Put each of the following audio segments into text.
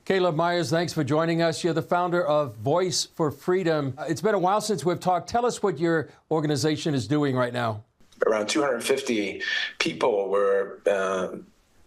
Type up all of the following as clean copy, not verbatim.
Calev Myers, thanks for joining us. You're the founder of Voice for Freedom. It's been a while since we've talked. Tell us what your organization is doing right now. Around 250 people were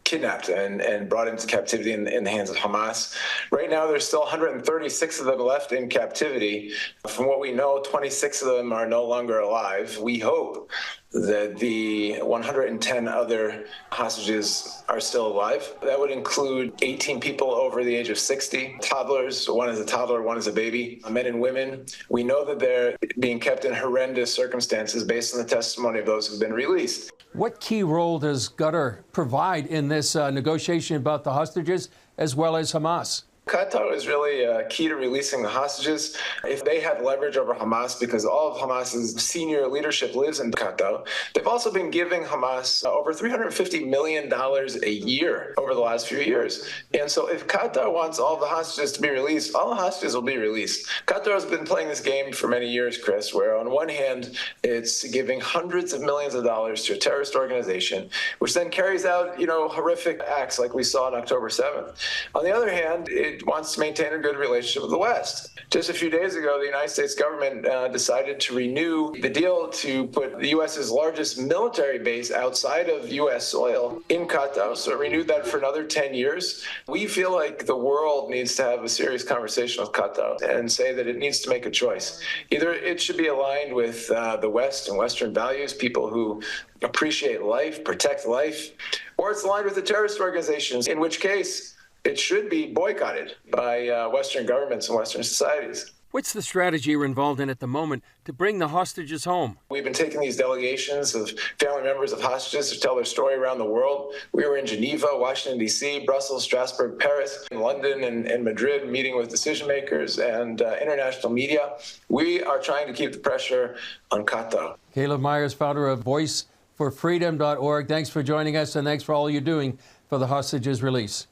kidnapped and brought into captivity in the hands of Hamas. Right now, there's still 136 of them left in captivity. From what we know, 26 of them are no longer alive. We hope that the 110 other hostages are still alive. That would include 18 people over the age of 60, toddlers, one is a toddler, one is a baby, men and women. We know that they're being kept in horrendous circumstances based on the testimony of those who've been released. What key role does Qatar provide in this negotiation about the hostages as well as Hamas? Qatar is really key to releasing the hostages. If they have leverage over Hamas, because all of Hamas's senior leadership lives in Qatar, they've also been giving Hamas over $350 million a year over the last few years. And so if Qatar wants all the hostages to be released, all the hostages will be released. Qatar has been playing this game for many years, Chris, where on one hand, it's giving hundreds of millions of dollars to a terrorist organization, which then carries out, horrific acts like we saw on October 7th. On the other hand, it wants to maintain a good relationship with the West. Just a few days ago, the United States government decided to renew the deal to put the U.S.'s largest military base outside of U.S. soil in Qatar, so it renewed that for another 10 years. We feel like the world needs to have a serious conversation with Qatar and say that it needs to make a choice. Either it should be aligned with the West and Western values, people who appreciate life, protect life, or it's aligned with the terrorist organizations, in which case it should be boycotted by Western governments and Western societies. What's the strategy you're involved in at the moment to bring the hostages home? We've been taking these delegations of family members of hostages to tell their story around the world. We were in Geneva, Washington, D.C., Brussels, Strasbourg, Paris, London, and Madrid, meeting with decision makers and international media. We are trying to keep the pressure on Qatar. Calev Myers, founder of voiceforfreedom.org. Thanks for joining us, and thanks for all you're doing for the hostages' release.